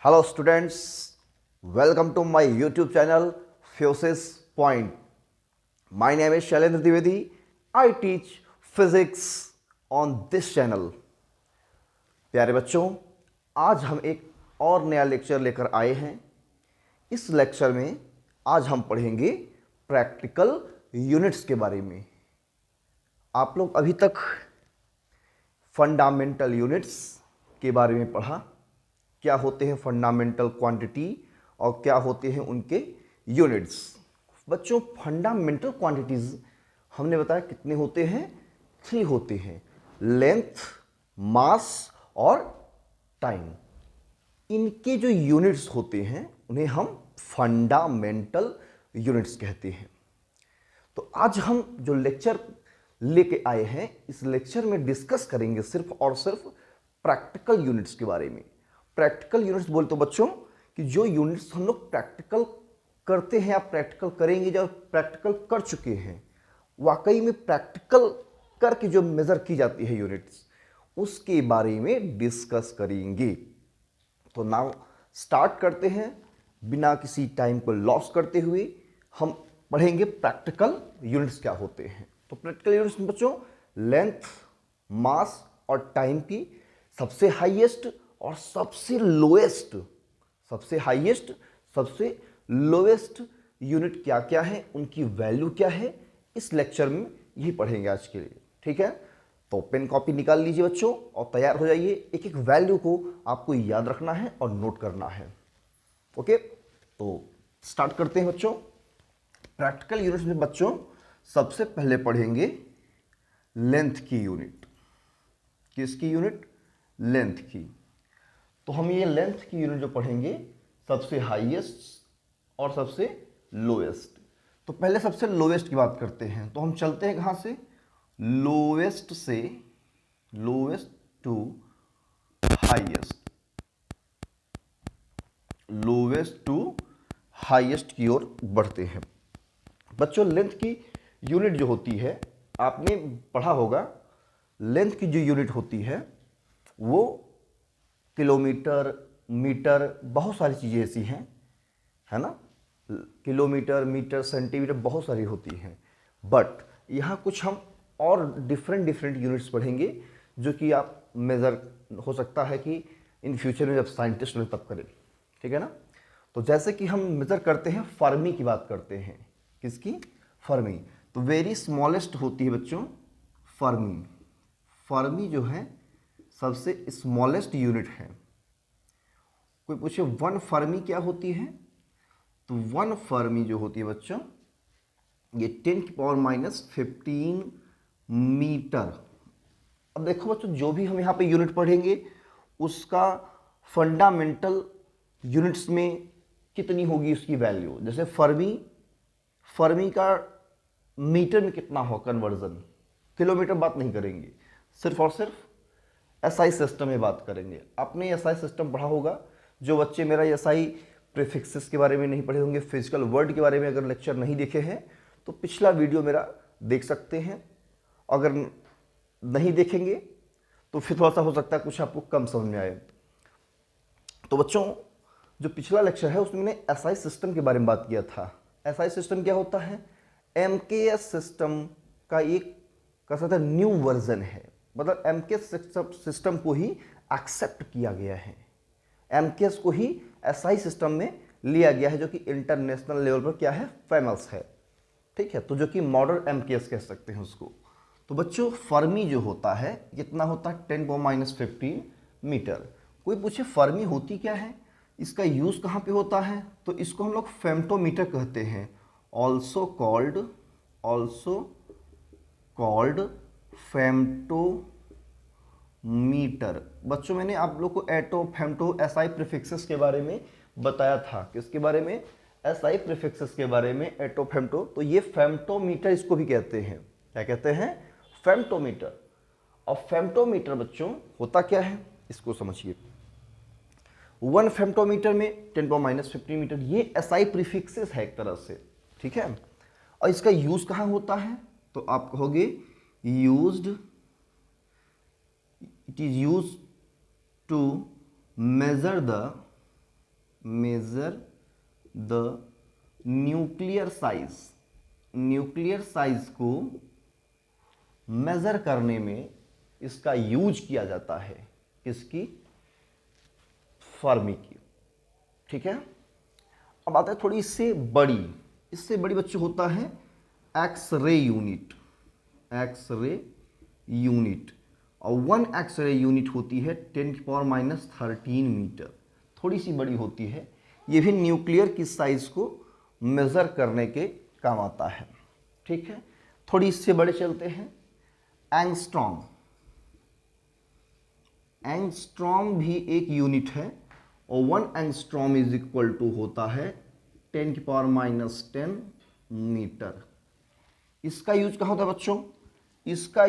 Hello students, welcome to my YouTube channel Fuses Point. My name is Shailendra Dwivedi. I teach physics on this channel. प्यारे बच्चों, आज हम एक और नया लेक्चर लेकर आए हैं। इस लेक्चर में आज हम पढ़ेंगे प्रैक्टिकल यूनिट्स के बारे में। आप लोग अभी तक फंडामेंटल यूनिट्स के बारे में पढ़ा, क्या होते हैं फंडामेंटल क्वांटिटी और क्या होते हैं उनके यूनिट्स। बच्चों, फंडामेंटल क्वांटिटीज हमने बताया कितने होते हैं, 3 होते हैं, लेंथ, मास और टाइम। इनके जो यूनिट्स होते हैं उन्हें हम फंडामेंटल यूनिट्स कहते हैं। तो आज हम जो लेक्चर लेके आए हैं, इस लेक्चर में डिस्कस करेंगे सिर्फ और सिर्फ प्रैक्टिकल यूनिट्स के बारे में। प्रैक्टिकल यूनिट्स बोलते हो बच्चों कि जो यूनिट्स हम लोग प्रैक्टिकल करते हैं या प्रैक्टिकल करेंगे, जो प्रैक्टिकल कर चुके हैं, वाकई में प्रैक्टिकल करके जो मेजर की जाती है यूनिट्स, उसके बारे में डिस्कस करेंगे। तो नाउ स्टार्ट करते हैं, बिना किसी टाइम को लॉस करते हुए हम पढ़ेंगे प्रैक्टिकल यूनिट्स क्या होते हैं। तो प्रैक्टिकल यूनिट्स में बच्चों लेंथ, मास और टाइम की सबसे हाईएस्ट और सबसे लोएस्ट, सबसे हाईएस्ट, सबसे लोएस्ट यूनिट क्या क्या है, उनकी वैल्यू क्या है, इस लेक्चर में यही पढ़ेंगे आज के लिए। ठीक है, तो पेन कॉपी निकाल लीजिए बच्चों और तैयार हो जाइए। एक एक वैल्यू को आपको याद रखना है और नोट करना है। ओके, तो स्टार्ट करते हैं बच्चों। प्रैक्टिकल यूनिट्स में बच्चों सबसे पहले पढ़ेंगे लेंथ की यूनिट। किसकी यूनिट? लेंथ की। तो हम ये लेंथ की यूनिट जो पढ़ेंगे, सबसे हाईएस्ट और सबसे लोएस्ट। तो पहले सबसे लोएस्ट की बात करते हैं। तो हम चलते हैं कहां से? लोएस्ट से, lowest to highest, lowest to highest की ओर बढ़ते हैं। बच्चों, लेंथ की यूनिट जो होती है, आपने पढ़ा होगा, लेंथ की जो यूनिट होती है वो किलोमीटर, मीटर, बहुत सारी चीज़ें ऐसी हैं, है ना। किलोमीटर, मीटर, सेंटीमीटर, बहुत सारी होती हैं। बट यहाँ कुछ हम और डिफरेंट यूनिट्स पढ़ेंगे जो कि आप मेज़र हो सकता है कि इन फ्यूचर में जब साइंटिस्ट में तब करें। ठीक है ना। तो जैसे कि हम मेज़र करते हैं, फर्मी की बात करते हैं। किसकी? फर्मी। तो वेरी स्मॉलेस्ट होती है बच्चों फर्मी। फर्मी जो है सबसे स्मॉलेस्ट यूनिट है। कोई पूछे 1 फर्मी क्या होती है? तो 1 फर्मी जो होती है बच्चों, ये 10⁻⁻15 मीटर। अब देखो बच्चों, जो भी हम यहाँ पे यूनिट पढ़ेंगे उसका फंडामेंटल यूनिट्स में कितनी होगी उसकी वैल्यू। जैसे फर्मी, फर्मी का मीटर में कितना हो कन्वर्जन, किलोमीटर बात नहीं करेंगे, सिर्फ और सिर्फ एसआई सिस्टम में बात करेंगे। आपने एसआई सिस्टम पढ़ा होगा। जो बच्चे मेरा एसआई प्रीफिक्सेस के बारे में नहीं पढ़े होंगे, फिजिकल वर्ड के बारे में अगर लेक्चर नहीं देखे हैं, तो पिछला वीडियो मेरा देख सकते हैं। अगर नहीं देखेंगे तो फिर थोड़ा सा हो सकता है कुछ आपको कम समझ में आए। तो बच्चों, जो पिछला लेक्चर है उसमें मैंने एसआई सिस्टम के बारे में बात किया था। एसआई सिस्टम क्या होता है? एमकेएस सिस्टम का एक कह सकते हैं न्यू वर्जन है। मतलब एमकेएस सिस्टम को ही एक्सेप्ट किया गया है, एमकेएस को ही एसआई सिस्टम में लिया गया है, जो कि इंटरनेशनल लेवल पर क्या है, फेमस है। ठीक है, तो जो कि मॉडर्न एमकेएस कह सकते हैं उसको। तो बच्चों, फर्मी जो होता है कितना होता है? 10⁻⁻15 मीटर। कोई पूछे फर्मी होती क्या है, इसका यूज कहाँ पे होता है? तो इसको हम लोग फेम्टोमीटर कहते हैं। Also called femtometre. बच्चों, मैंने आप लोग को एटो, फेम्टो, एसआई प्रीफिक्सेस के बारे में बताया था। किसके बारे में? एसआई प्रीफिक्सेस के बारे में, एटो, फेम्टो। तो ये फेम्टोमीटर इसको भी कहते हैं। क्या कहते हैं? फेम्टोमीटर। और फेम्टोमीटर बच्चों होता क्या है, इसको समझिए। 1 फेम्टोमीटर में 10⁻⁻15 मीटर, ये एसआई प्रीफिक्सेस है एक तरह से। ठीक है, और इसका यूज कहाँ होता है? तो आप कहोगे used, it is used to measure the measure the nuclear size, nuclear size को मेजर करने में इसका यूज किया जाता है, किसकी? फर्मी की। ठीक है, अब आता है थोड़ी इससे बड़ी बच्चों होता है एक्सरे यूनिट, एक्सरे यूनिट, और 1 एक्सरे यूनिट होती है 10⁻13 मीटर, थोड़ी सी बड़ी होती है। ये भी न्यूक्लियर की साइज को मेजर करने के काम आता है। ठीक है, थोड़ी इससे बड़े चलते हैं, एंगस्ट्रॉम। एंगस्ट्रॉम भी एक यूनिट है और 1 एंगस्ट्रॉम इज इक्वल टू होता है 10⁻10 मीटर। इसका यूज कहाँ होता है बच्चों? इसका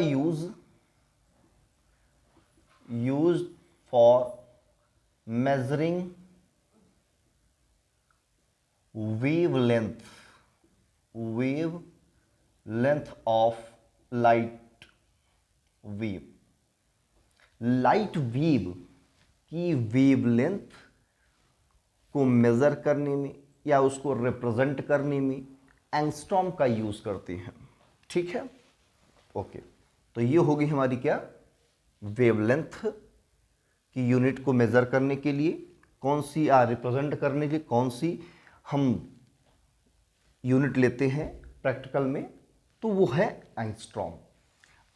use for measuring wavelength of light wave। Light wave की वेवलेंथ को मेजर करने में या उसको रिप्रेजेंट करने में एंगस्ट्रॉम का यूज करते हैं। ठीक है, ओके, तो ये होगी हमारी क्या? वेवलेंथ की यूनिट को मेजर करने के लिए कौन सी रिप्रेजेंट करने के लिए कौन सी हम यूनिट लेते हैं प्रैक्टिकल में, तो वो है एंगस्ट्रॉम।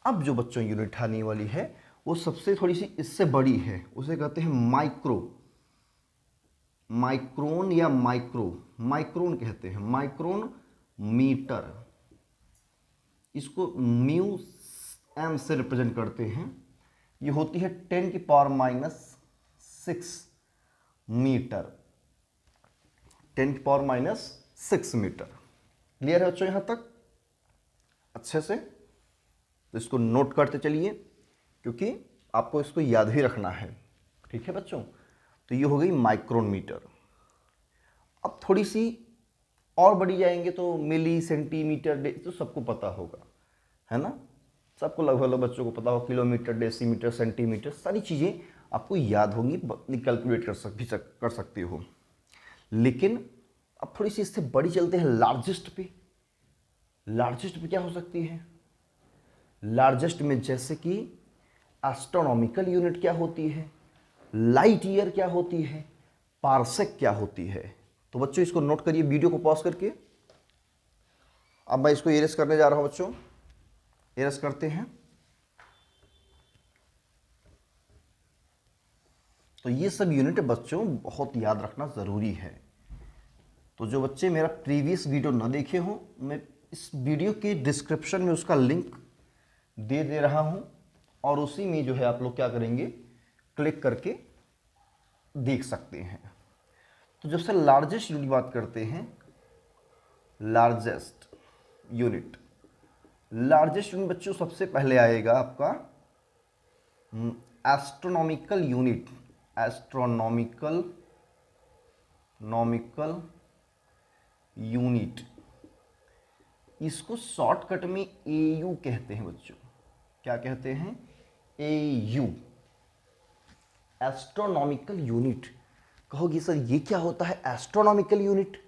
अब जो बच्चों यूनिट आने वाली है वो सबसे थोड़ी सी इससे बड़ी है, उसे कहते हैं माइक्रोन या माइक्रोन कहते हैं, माइक्रोन मीटर। इसको म्यू एम से रिप्रेजेंट करते हैं। ये होती है 10⁻6 मीटर, 10⁻6 मीटर। क्लियर है बच्चों यहां तक अच्छे से? तो इसको नोट करते चलिए क्योंकि आपको इसको याद भी रखना है। ठीक है बच्चों, तो ये हो गई माइक्रोन मीटर। अब थोड़ी सी और बड़ी जाएंगे तो मिली, सेंटीमीटर, तो सबको पता होगा, है ना? सबको लगभग बच्चों को पता होगा, किलोमीटर, डेसीमीटर, सेंटीमीटर, सारी चीज़ें आपको याद होंगी, कैलकुलेट कर सकते हो। लेकिन अब थोड़ी सी इससे बड़ी चलते हैं लार्जेस्ट पे। लार्जेस्ट पे क्या हो सकती है? लार्जेस्ट में जैसे कि एस्ट्रोनॉमिकल यूनिट क्या होती है, लाइट ईयर क्या होती है, पार्सेक क्या होती है। तो बच्चों इसको नोट करिए वीडियो को पॉज करके। अब मैं इसको इरेज करने जा रहा हूं बच्चों, इरेज करते हैं। तो ये सब यूनिट बच्चों बहुत याद रखना ज़रूरी है। तो जो बच्चे मेरा प्रीवियस वीडियो ना देखे हों, मैं इस वीडियो के डिस्क्रिप्शन में उसका लिंक दे रहा हूं और उसी में जो है आप लोग क्या करेंगे, क्लिक करके देख सकते हैं। तो जब से लार्जेस्ट यूनिट बात करते हैं, लार्जेस्ट यूनिट बच्चों सबसे पहले आएगा आपका एस्ट्रोनॉमिकल यूनिट, एस्ट्रोनॉमिकल यूनिट। इसको शॉर्टकट में एयू कहते हैं बच्चों। क्या कहते हैं? AU, astronomical unit. कहोगे सर ये क्या होता है एस्ट्रोनॉमिकल यूनिट?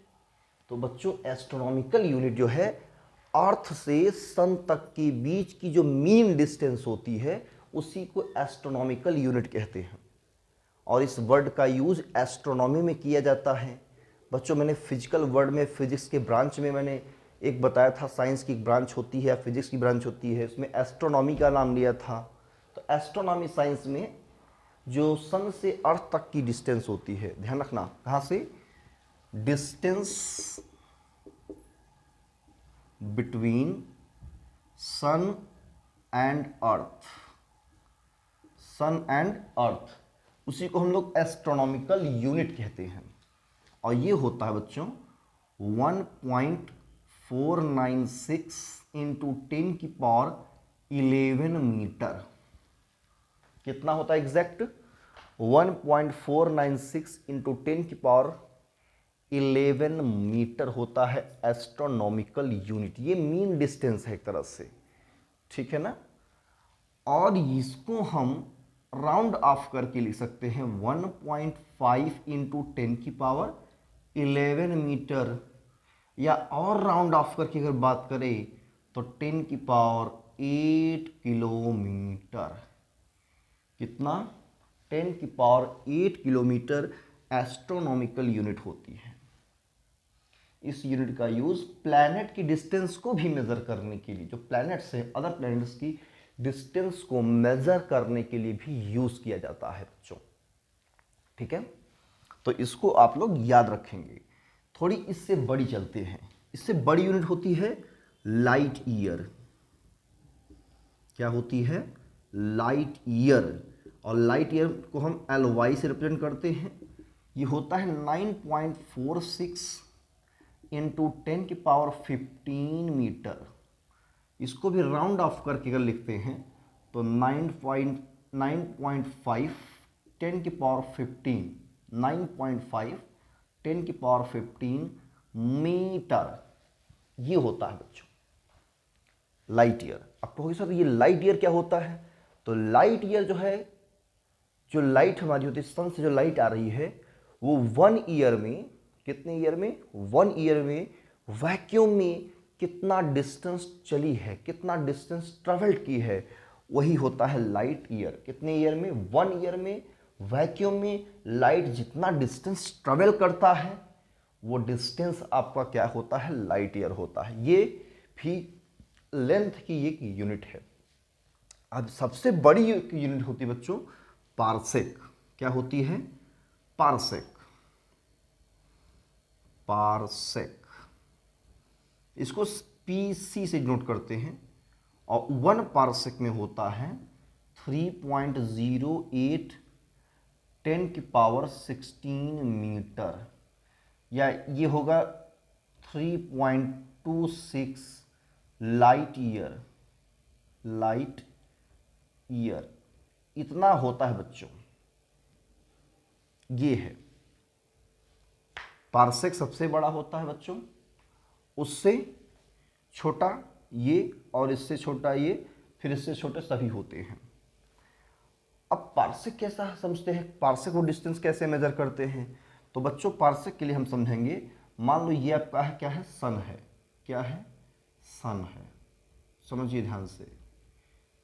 तो बच्चों एस्ट्रोनॉमिकल यूनिट जो है अर्थ से सन तक के बीच की जो मीन डिस्टेंस होती है उसी को एस्ट्रोनॉमिकल यूनिट कहते हैं। और इस वर्ड का यूज एस्ट्रोनॉमी में किया जाता है। बच्चों मैंने फिजिकल वर्ड में, फिजिक्स के ब्रांच में मैंने एक बताया था, साइंस की ब्रांच होती है या फिजिक्स की ब्रांच होती है, उसमें एस्ट्रोनॉमी का नाम लिया था। तो एस्ट्रोनॉमी साइंस में जो सन से अर्थ तक की डिस्टेंस होती है, ध्यान रखना कहाँ से, distance between sun and earth, उसी को हम लोग एस्ट्रोनॉमिकल यूनिट कहते हैं। और ये होता है बच्चों 1.496 इंटू 10⁻11 मीटर। कितना होता है एग्जैक्ट? 1.496 इंटू 10⁻11 मीटर होता है एस्ट्रोनॉमिकल यूनिट। ये मीन डिस्टेंस है एक तरह से, ठीक है ना? और इसको हम राउंड ऑफ करके लिख सकते हैं 1.5 इंटू 10⁻11 मीटर, या और राउंड ऑफ करके अगर बात करें तो 10⁸ किलोमीटर। कितना? 10⁸ किलोमीटर एस्ट्रोनॉमिकल यूनिट होती है। इस यूनिट का यूज प्लैनेट की डिस्टेंस को भी मेजर करने के लिए, जो प्लैनेट्स हैं अदर प्लैनेट्स की डिस्टेंस को मेजर करने के लिए भी यूज किया जाता है बच्चों। ठीक है, तो इसको आप लोग याद रखेंगे। थोड़ी इससे बड़ी चलते हैं। इससे बड़ी यूनिट होती है लाइट ईयर। क्या होती है? Light year. और लाइट ईयर को हम LY से रिप्रेजेंट करते हैं। ये होता है 9.46 इंटू 10⁻15 मीटर। इसको भी राउंड ऑफ करके अगर लिखते हैं तो 9.5 10⁻15 मीटर, ये होता है बच्चों लाइट ईयर। अब कहोगे सर ये लाइट ईयर क्या होता है? तो लाइट ईयर जो है, जो लाइट हमारी होती है सन से जो लाइट आ रही है, वो 1 ईयर में, कितने ईयर में? 1 ईयर में वैक्यूम में कितना डिस्टेंस चली है, कितना डिस्टेंस ट्रेवल्ड की है, वही होता है लाइट ईयर। कितने ईयर में? 1 ईयर में वैक्यूम में लाइट जितना डिस्टेंस ट्रेवल करता है, वो डिस्टेंस आपका क्या होता है? लाइट ईयर होता है। ये भी लेंथ की एक यूनिट है। अब सबसे बड़ी यूनिट होती है बच्चों पार्सेक। क्या होती है? पार्सेक। पार्सेक, इसको PC से नोट करते हैं। और 1 पार्सेक में होता है 3.08 10⁻16 मीटर, या ये होगा 3.26 लाइट ईयर। लाइट ईयर इतना होता है बच्चों। ये है पार्सेक, सबसे बड़ा होता है बच्चों, उससे छोटा ये, और इससे छोटा ये, फिर इससे छोटे सभी होते हैं। अब पार्सेक कैसा समझते हैं? पार्सेक को डिस्टेंस कैसे मेजर करते हैं? तो बच्चों पार्सेक के लिए हम समझेंगे, मान लो ये आपका है, क्या है? सन है। क्या है? सन है। समझिए ध्यान से,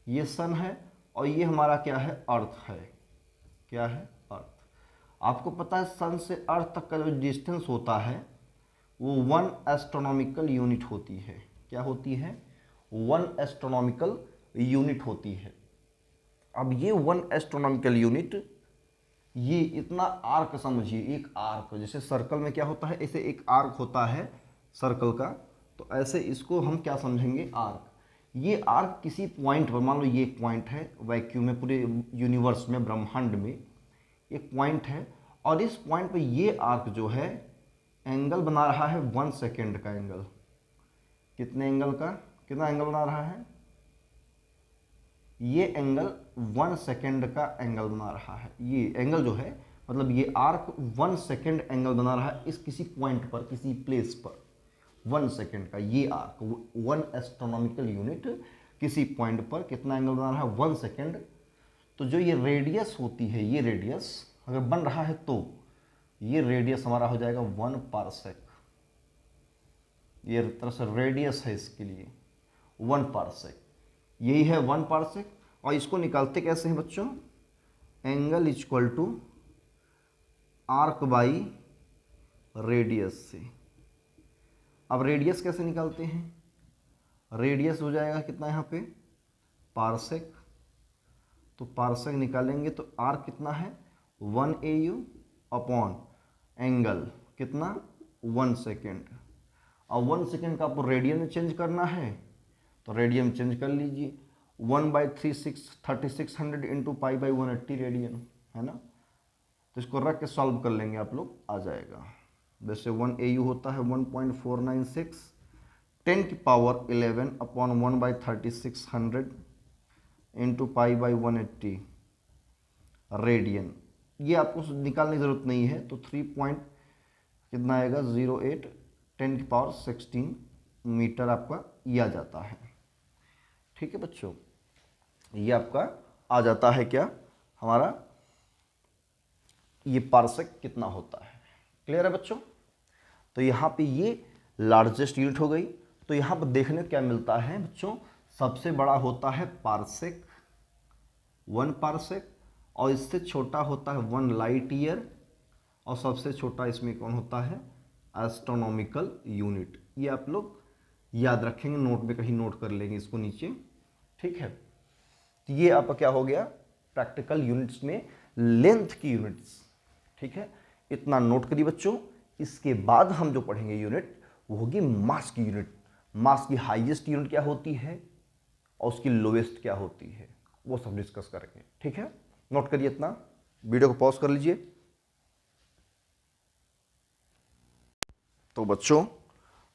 ये सन है और ये हमारा क्या है? अर्थ है। क्या है? अर्थ। आपको पता है सन से अर्थ तक का जो डिस्टेंस होता है वो 1 एस्ट्रोनॉमिकल यूनिट होती है। क्या होती है? 1 एस्ट्रोनॉमिकल यूनिट होती है। अब ये 1 एस्ट्रोनॉमिकल यूनिट, ये इतना आर्क समझिए, एक आर्क, जैसे सर्कल में क्या होता है, ऐसे एक आर्क होता है सर्कल का, तो ऐसे इसको हम क्या समझेंगे? आर्क। ये आर्क किसी पॉइंट पर, मान लो ये एक पॉइंट है वैक्यूम में, पूरे यूनिवर्स में, ब्रह्मांड में एक पॉइंट है, और इस पॉइंट पे ये आर्क जो है एंगल बना रहा है 1 सेकेंड का एंगल। कितने एंगल का? कितना एंगल बना रहा है? ये एंगल 1 सेकेंड का एंगल बना रहा है। ये एंगल जो है, मतलब ये आर्क 1 सेकेंड एंगल बना रहा है इस किसी पॉइंट पर, किसी प्लेस पर। 1 सेकेंड का ये आर्क, 1 एस्ट्रोनॉमिकल यूनिट किसी पॉइंट पर कितना एंगल बना रहा है? 1 सेकेंड। तो जो ये रेडियस होती है, ये रेडियस अगर बन रहा है तो ये रेडियस हमारा हो जाएगा 1 पार्सेक। ये तरह से रेडियस है इसके लिए 1 पार्सेक। यही है 1 पार्सेक। और इसको निकालते कैसे हैं बच्चों? Angle equal to arc by radius से। अब रेडियस कैसे निकालते हैं? रेडियस हो जाएगा कितना यहाँ पे? पार्सेक। तो पार्सेक निकालेंगे तो आर्क कितना है? 1 AU अपॉन एंगल कितना? 1 सेकेंड। और 1 सेकेंड का आपको रेडियन में चेंज करना है तो रेडियन चेंज कर लीजिए, 1/3600 इंटू π/180 रेडियन, है ना। तो इसको रख के सॉल्व कर लेंगे आप लोग, आ जाएगा। वैसे 1 AU होता है 1.496 10⁻11 अपॉन 1/3600 इंटू π/180 रेडियन। ये आपको निकालने की ज़रूरत नहीं है, तो 3 आएगा 08 10⁻16 मीटर आपका ये आ जाता है। ठीक है बच्चों, ये आपका आ जाता है क्या? हमारा ये पार्सेक कितना होता है। क्लियर है बच्चों? तो यहाँ पे ये लार्जेस्ट यूनिट हो गई। तो यहाँ पर देखने को क्या मिलता है बच्चों, सबसे बड़ा होता है पार्सेक, 1 पार्सेक, और इससे छोटा होता है 1 लाइट ईयर, और सबसे छोटा इसमें कौन होता है, एस्ट्रोनॉमिकल यूनिट। ये आप लोग याद रखेंगे, नोट में कहीं नोट कर लेंगे इसको नीचे, ठीक है। तो ये आपका क्या हो गया, प्रैक्टिकल यूनिट्स में लेंथ की यूनिट्स, ठीक है। इतना नोट करिए बच्चों। इसके बाद हम जो पढ़ेंगे यूनिट वो होगी मास की यूनिट। मास की हाईएस्ट यूनिट क्या होती है और उसकी लोएस्ट क्या होती है, वो सब डिस्कस करेंगे, ठीक है। नोट करिए इतना, वीडियो को पॉज कर लीजिए। तो बच्चों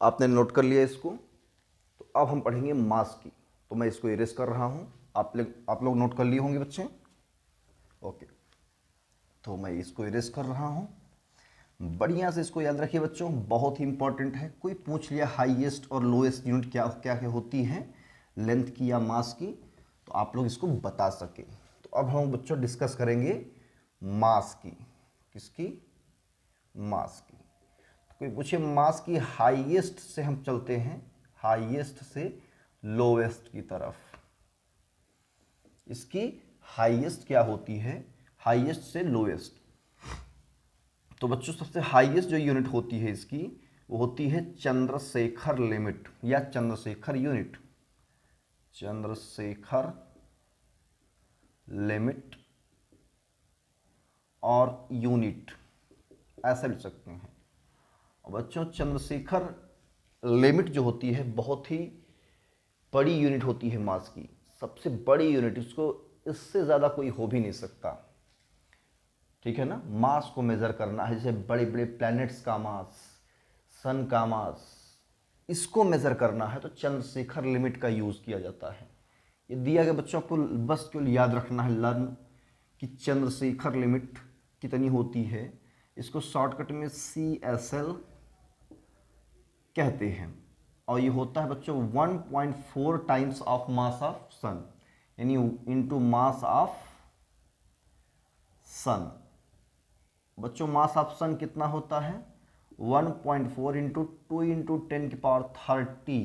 आपने नोट कर लिया इसको, तो अब हम पढ़ेंगे मास की। तो मैं इसको इरेज कर रहा हूं, आप लोग नोट कर लिए होंगे बच्चे, ओके। तो मैं इसको इरेज कर रहा हूं, बढ़िया से इसको याद रखिए बच्चों, बहुत ही इंपॉर्टेंट है। कोई पूछ लिया हाईएस्ट और लोएस्ट यूनिट क्या क्या क्या होती है लेंथ की या मास की, तो आप लोग इसको बता सके। तो अब हम बच्चों डिस्कस करेंगे मास की। किसकी? मास की। तो कोई पूछे मास की हाईएस्ट से हम चलते हैं, हाईएस्ट से लोएस्ट की तरफ। इसकी हाईएस्ट क्या होती है, हाईएस्ट से लोएस्ट। तो बच्चों सबसे हाईएस्ट जो यूनिट होती है इसकी, वो होती है चंद्रशेखर लिमिट या चंद्रशेखर यूनिट। चंद्रशेखर लिमिट और यूनिट ऐसा लिख सकते हैं। और बच्चों चंद्रशेखर लिमिट जो होती है बहुत ही बड़ी यूनिट होती है मास की, सबसे बड़ी यूनिट, इसको इससे ज़्यादा कोई हो भी नहीं सकता, ठीक है ना। मास को मेजर करना है, जैसे बड़े बड़े प्लैनेट्स का मास, सन का मास, इसको मेजर करना है तो चंद्रशेखर लिमिट का यूज़ किया जाता है। ये दिया गया बच्चों को बस केवल याद रखना है, लर्न कि चंद्रशेखर लिमिट कितनी होती है। इसको शॉर्टकट में CSL कहते हैं, और ये होता है बच्चों 1.4 टाइम्स ऑफ मास ऑफ सन, यानी इनटू मास ऑफ सन। बच्चों मास ऑफ सन कितना होता है, 1.4 इंटू 2 इंटू 10 की पावर 30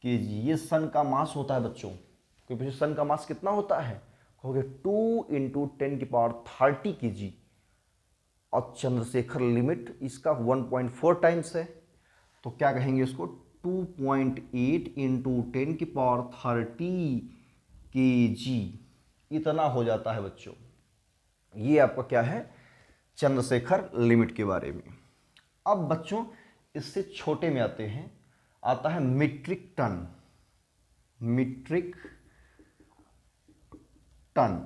kg, ये सन का मास होता है बच्चों। कोई पूछे सन का मास कितना होता है, कहोगे 2 इंटू 10 की पावर 30 kg, और चंद्रशेखर लिमिट इसका 1.4 टाइम्स है, तो क्या कहेंगे इसको 2.8 इंटू 10 की पावर 30 kg, इतना हो जाता है बच्चों। ये आपका क्या है, चंद्रशेखर लिमिट के बारे में। अब बच्चों इससे छोटे में आते हैं, आता है मीट्रिक टन। मीट्रिक टन,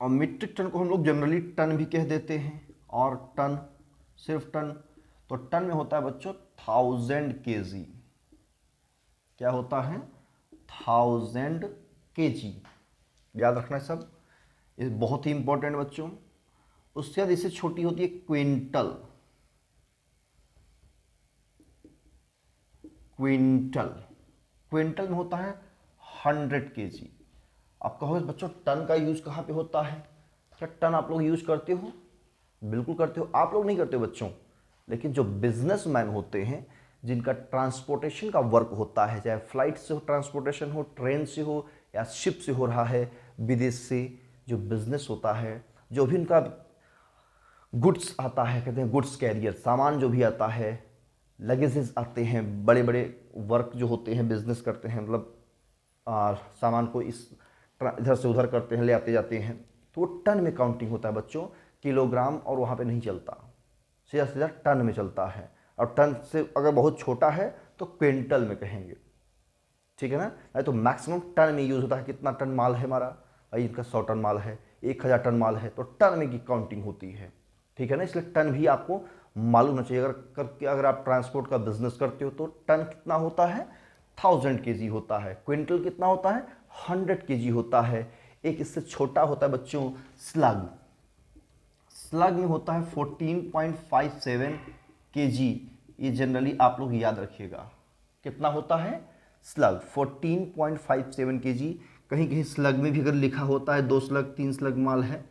और मीट्रिक टन को हम लोग जनरली टन भी कह देते हैं, और टन सिर्फ टन। तो टन में होता है बच्चों 1000 kg। क्या होता है, 1000 kg, याद रखना है सब, ये बहुत ही इंपॉर्टेंट बच्चों। उसके बाद इससे छोटी होती है क्विंटल। क्विंटल, क्विंटल में होता है 100 kg। आप कहोगे बच्चों टन का यूज कहाँ पे होता है, क्या टन आप लोग यूज करते हो? बिल्कुल करते हो, आप लोग नहीं करते हो बच्चों, लेकिन जो बिजनेसमैन होते हैं जिनका ट्रांसपोर्टेशन का वर्क होता है, चाहे फ्लाइट से हो ट्रांसपोर्टेशन हो, ट्रेन से हो या शिप से हो रहा है, विदेश से जो बिजनेस होता है, जो भी उनका गुड्स आता है, कहते हैं गुड्स कैरियर, सामान जो भी आता है, लगेजेस आते हैं, बड़े बड़े वर्क जो होते हैं, बिजनेस करते हैं, मतलब सामान को इस इधर से उधर करते हैं, ले आते जाते हैं, तो वो टन में काउंटिंग होता है बच्चों, किलोग्राम और वहाँ पे नहीं चलता, सीधा सीधा टन में चलता है। और टन से अगर बहुत छोटा है तो क्विंटल में कहेंगे, ठीक है ना। नहीं तो मैक्सिमम टन में यूज़ होता है। कितना टन माल है हमारा, भाई इनका 100 टन माल है, 1000 टन माल है, तो टन में की काउंटिंग होती है, ठीक है ना। इसलिए टन भी आपको मालूम होना चाहिए। अगर आप ट्रांसपोर्ट का बिजनेस करते हो तो टन कितना होता है, 1000 kg होता है। क्विंटल कितना होता है, 100 kg होता है। एक इससे छोटा होता है बच्चों स्लग। स्लग में होता है 14.57 kg। ये जनरली आप लोग याद रखिएगा, कितना होता है स्लग, 14.57 kg। कहीं कहीं स्लग में भी अगर लिखा होता है 2 स्लग 3 स्लग माल है,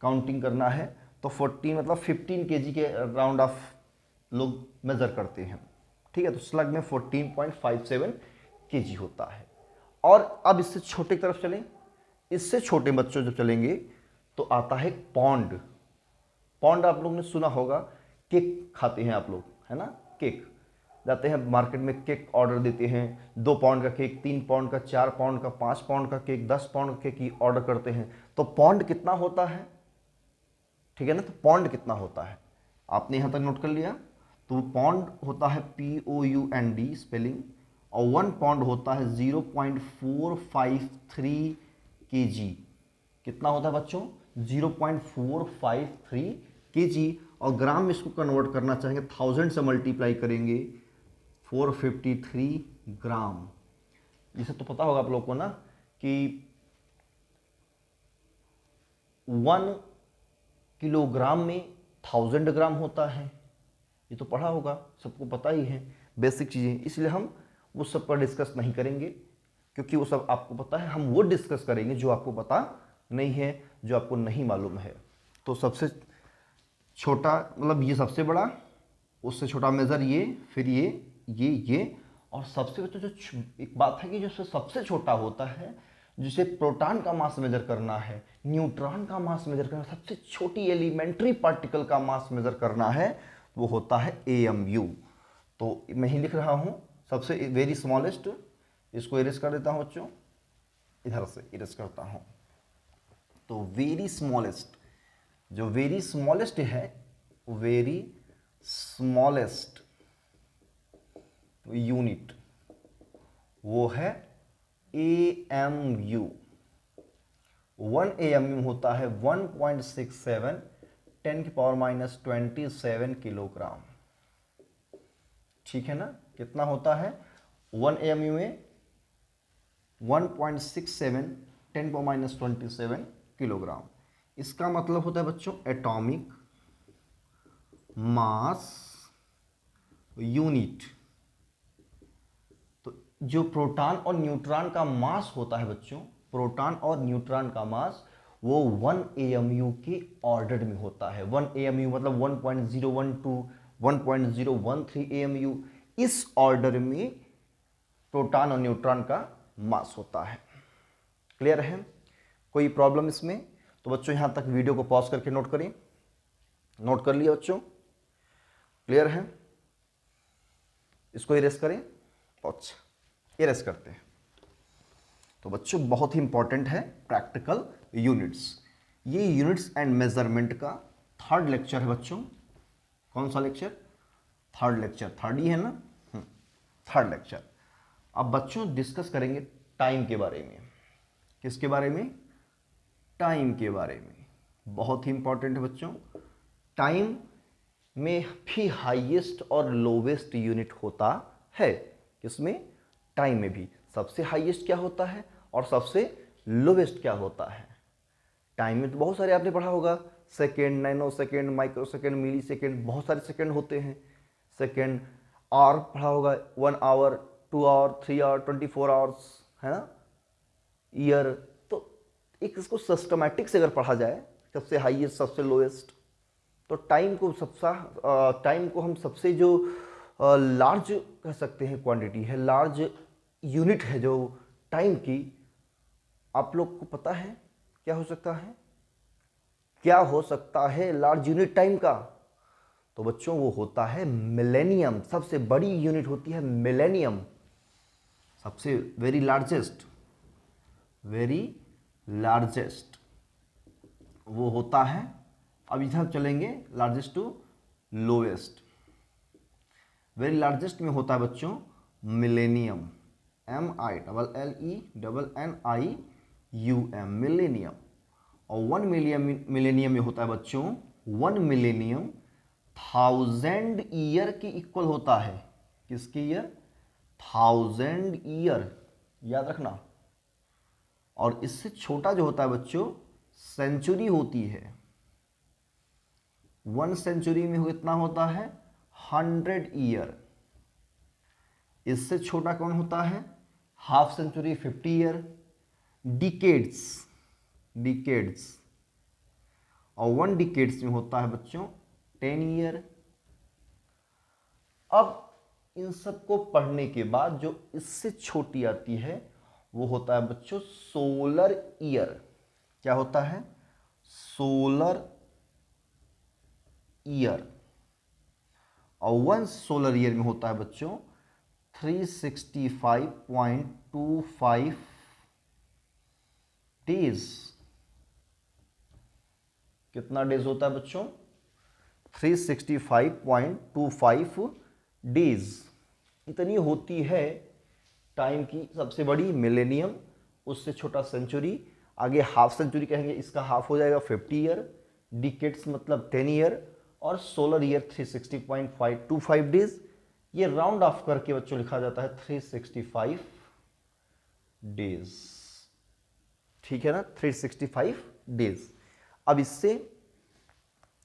काउंटिंग करना है, तो 14 मतलब 15 केजी के राउंड ऑफ लोग मेजर करते हैं। ठीक है, तो स्लग में 14.57 केजी होता है। और अब इससे छोटे की तरफ चलें, इससे छोटे बच्चों जब चलेंगे तो आता है पॉन्ड। पॉन्ड आप लोगों ने सुना होगा, केक खाते हैं आप लोग, है ना, केक जाते हैं मार्केट में, केक ऑर्डर देते हैं, 2 पाउंड का केक, 3 पाउंड का, 4 पाउंड का, 5 पाउंड का केक, 10 पाउंड का केक ऑर्डर करते हैं। तो पॉन्ड कितना होता है, ठीक है ना, तो पॉन्ड कितना होता है आपने यहाँ तक नोट कर लिया। तो पॉन्ड होता है POUND स्पेलिंग, और 1 पाउंड होता है 0.453 kg। कितना होता है बच्चों, 0.453 kg। और ग्राम में इसको कन्वर्ट करना चाहेंगे, 1000 से मल्टीप्लाई करेंगे, 453 ग्राम। इसे तो पता होगा आप लोग को ना कि 1 किलोग्राम में 1000 ग्राम होता है, ये तो पढ़ा होगा, सबको पता ही है, बेसिक चीज़ें। इसलिए हम वो सब पर डिस्कस नहीं करेंगे, क्योंकि वो सब आपको पता है। हम वो डिस्कस करेंगे जो आपको पता नहीं है, जो आपको नहीं मालूम है। तो सबसे छोटा मतलब ये सबसे बड़ा, उससे छोटा मेज़र ये, फिर ये, और सबसे बच्चों जो एक बात है कि जो सबसे छोटा होता है, जिसे प्रोटॉन का मास मेजर करना है, न्यूट्रॉन का मास मेजर करना, सबसे छोटी एलिमेंट्री पार्टिकल का मास मेजर करना है, वो होता है AMU। तो मैं ही लिख रहा हूँ सबसे वेरी स्मॉलेस्ट, इसको इरेज कर देता हूँ बच्चों, इधर से इरेज करता हूँ। तो वेरी स्मॉलेस्ट, जो वेरी स्मॉलेस्ट है, वेरी स्मॉलेस्ट यूनिट वो है AMU। 1 AMU होता है 1.67 10⁻⁻27 किलोग्राम। ठीक है ना, कितना होता है 1 AMU में 1.67 10⁻⁻27 किलोग्राम। इसका मतलब होता है बच्चों एटॉमिक मास यूनिट। तो जो प्रोटॉन और न्यूट्रॉन का मास होता है बच्चों, प्रोटॉन और न्यूट्रॉन का मास वो 1 AMU के ऑर्डर में होता है। 1 AMU मतलब 1.012 1.013 AMU, इस ऑर्डर में प्रोटॉन और न्यूट्रॉन का मास होता है। क्लियर है, कोई प्रॉब्लम इसमें? तो बच्चों यहाँ तक वीडियो को पॉज करके नोट करें। नोट कर लिया बच्चों, क्लियर है? इसको इरेज करें, अच्छा इरेज करते हैं। तो बच्चों बहुत ही इंपॉर्टेंट है प्रैक्टिकल यूनिट्स। ये यूनिट्स एंड मेजरमेंट का 3rd लेक्चर है बच्चों। कौन सा लेक्चर? 3rd लेक्चर, 3rd ही है ना, 3rd लेक्चर। अब बच्चों डिस्कस करेंगे टाइम के बारे में। किसके बारे में? टाइम के बारे में। बहुत ही इंपॉर्टेंट है बच्चों। टाइम में भी हाईएस्ट और लोवेस्ट यूनिट होता है। किसमें? टाइम में भी सबसे हाईएस्ट क्या होता है और सबसे लोवेस्ट क्या होता है। टाइम में तो बहुत सारे आपने पढ़ा होगा, second, nanosecond, microsecond, millisecond, बहुत सारे सेकेंड होते हैं। सेकेंड, आवर पढ़ा होगा, 1 आवर, 2 आवर, 3 आवर, 24 आवर्स, है ना। ईयर, तो एक इसको सिस्टमैटिक से अगर पढ़ा जाए, सबसे हाईएस्ट सबसे लोएस्ट, तो टाइम को हम सबसे जो लार्ज कह सकते हैं क्वांटिटी है, लार्ज यूनिट है जो टाइम की। आप लोग को पता है क्या हो सकता है? क्या हो सकता है लार्ज यूनिट टाइम का? तो बच्चों वो होता है मिलेनियम। सबसे बड़ी यूनिट होती है मिलेनियम, सबसे वेरी लार्जेस्ट वो होता है। अब इधर चलेंगे largest to lowest. Very largest में होता है बच्चों मिलेनियम, MILLENNIUM, मिलेनियम। और 1 मिलेनियम में होता है बच्चों, 1 मिलेनियम 1000 ईयर के इक्वल होता है। किसके ईयर? 1000 ईयर, याद रखना। और इससे छोटा जो होता है बच्चों सेंचुरी होती है। 1 सेंचुरी में कितना होता है? 100 ईयर। इससे छोटा कौन होता है? Half century 50 year. डिकेड्स और 1 डिकेड्स में होता है बच्चों 10 ईयर। अब इन सबको पढ़ने के बाद जो इससे छोटी आती है वो होता है बच्चों सोलर ईयर। क्या होता है? Solar year. और 1 सोलर ईयर में होता है बच्चों 365.25 डेज। कितना डेज होता है बच्चों? 365.25 डेज। इतनी होती है टाइम की सबसे बड़ी मिलेनियम, उससे छोटा सेंचुरी, आगे हाफ सेंचुरी कहेंगे, इसका हाफ हो जाएगा 50 ईयर, डिकेड्स मतलब 10 ईयर, और सोलर ईयर 360.25 डेज। ये राउंड ऑफ करके बच्चों लिखा जाता है 365 डेज। ठीक है ना, 365 डेज। अब इससे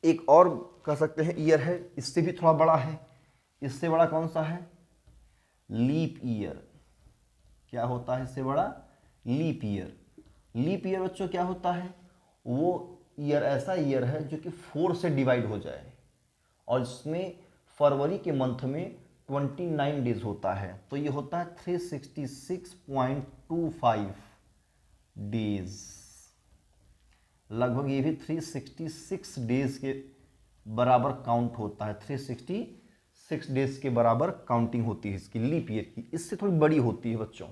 एक और कह सकते हैं ईयर है, इससे भी थोड़ा बड़ा है। इससे बड़ा कौन सा है? Leap year. क्या होता है इससे बड़ा? Leap year. लीप ईयर बच्चों क्या होता है? वो ईयर ऐसा ईयर है जो कि 4 से डिवाइड हो जाए, और इसमें फरवरी के मंथ में 29 डेज होता है, तो ये होता है 366.25 डेज। लगभग ये भी 366 डेज के बराबर काउंट होता है। 366 डेज के बराबर काउंटिंग होती है इसकी, लीप ईयर की। इससे थोड़ी बड़ी होती है बच्चों,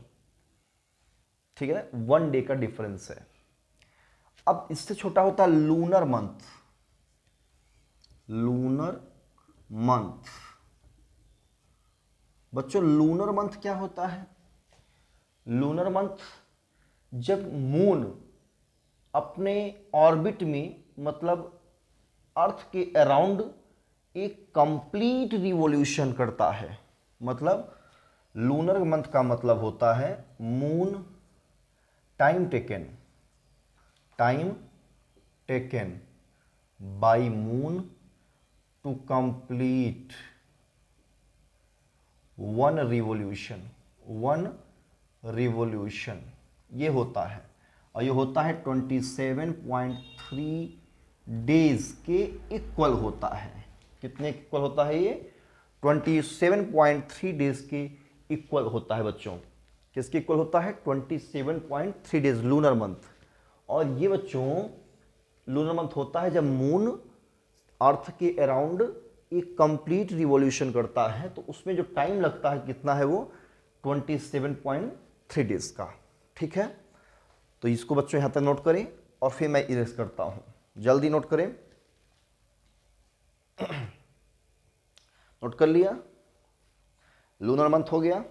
ठीक है, 1 डे का डिफरेंस है। अब इससे छोटा होता है लूनर मंथ। लूनर मंथ बच्चों, लूनर मंथ क्या होता है? लूनर मंथ जब मून अपने ऑर्बिट में, मतलब अर्थ के अराउंड एक कंप्लीट रिवॉल्यूशन करता है। मतलब लूनर मंथ का मतलब होता है moon time taken by moon to complete one revolution, ये होता है। और ये होता है 27.3 डेज के इक्वल होता है। कितने इक्वल होता है ये? 27.3 डेज के इक्वल होता है बच्चों। किसके इक्वल होता है? 27.3 डेज लूनर मंथ। और ये बच्चों लूनर मंथ होता है जब मून अर्थ के अराउंड एक कंप्लीट रिवॉल्यूशन करता है, तो उसमें जो टाइम लगता है कितना है? वो 27.3 डेज का। ठीक है, तो इसको बच्चों यहां तक नोट करें और फिर मैं इरेज करता हूं। जल्दी नोट करें। नोट कर लिया? लूनर मंथ हो गया।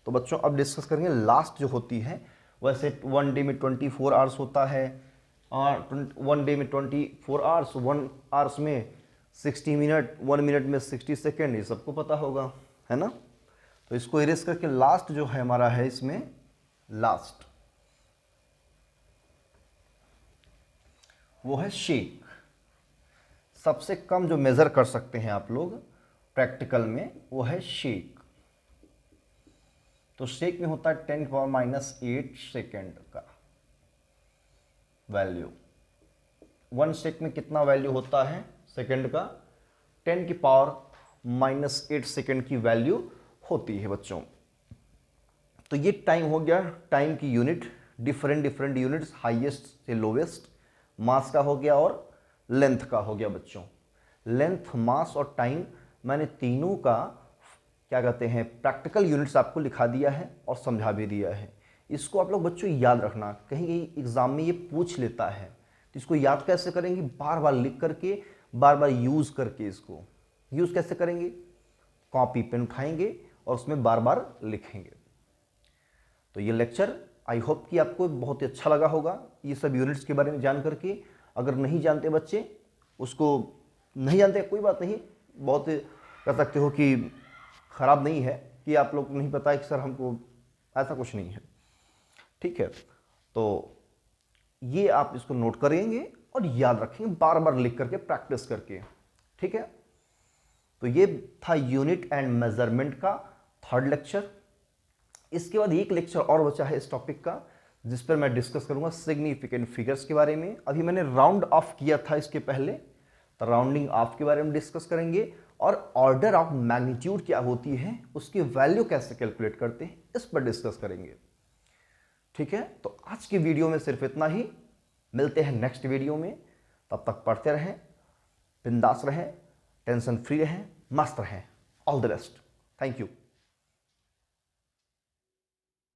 तो बच्चों अब डिस्कस करेंगे लास्ट जो होती है। वैसे 1 डे में 24 आवर्स होता है, और 1 डे में 24 आवर्स, 1 आवर्स में 60 मिनट, 1 मिनट में 60 सेकेंड, ये सबको पता होगा, है ना। तो इसको इरेज करके लास्ट जो है हमारा है, इसमें लास्ट वो है शेक। सबसे कम जो मेजर कर सकते हैं आप लोग प्रैक्टिकल में, वो है शेक। तो शेक में होता है 10⁻⁻8 सेकेंड का वैल्यू। 1 शेक में कितना वैल्यू होता है सेकेंड का? 10⁻⁻8 सेकेंड की वैल्यू होती है बच्चों। तो ये टाइम हो गया, टाइम की यूनिट, डिफरेंट यूनिट्स, हाईएस्ट से लोवेस्ट, मास का हो गया और लेंथ का हो गया बच्चों। लेंथ, मास और टाइम, मैंने तीनों का क्या कहते हैं प्रैक्टिकल यूनिट्स आपको लिखा दिया है और समझा भी दिया है। इसको आप लोग बच्चों याद रखना, कहीं कहीं एग्जाम में ये पूछ लेता है। तो इसको याद कैसे करेंगे? बार बार लिख करके, बार बार यूज करके। इसको यूज कैसे करेंगे? कॉपी पेन उठाएंगे और उसमें बार बार लिखेंगे। तो ये लेक्चर आई होप कि आपको बहुत ही अच्छा लगा होगा, ये सब यूनिट्स के बारे में जान करके। अगर नहीं जानते बच्चे, उसको नहीं जानते कोई बात नहीं, बहुत कह सकते हो कि खराब नहीं है कि आप लोग को नहीं पता है कि सर हमको, ऐसा कुछ नहीं है। ठीक है, तो ये आप इसको नोट करेंगे और याद रखेंगे, बार बार लिख करके, प्रैक्टिस करके। ठीक है, तो ये था यूनिट एंड मेजरमेंट का 3rd लेक्चर। इसके बाद एक लेक्चर और बचा है इस टॉपिक का, जिस पर मैं डिस्कस करूंगा सिग्निफिकेंट फिगर्स के बारे में। अभी मैंने राउंड ऑफ किया था इसके पहले, तो राउंडिंग ऑफ के बारे में डिस्कस करेंगे, और ऑर्डर ऑफ मैग्नीट्यूड क्या होती है, उसकी वैल्यू कैसे कैलकुलेट करते हैं, इस पर डिस्कस करेंगे। ठीक है, तो आज की वीडियो में सिर्फ इतना ही। मिलते हैं नेक्स्ट वीडियो में, तब तक पढ़ते रहें, बिंदास रहें, टेंशन फ्री रहें, मस्त रहें। All the best. Thank you.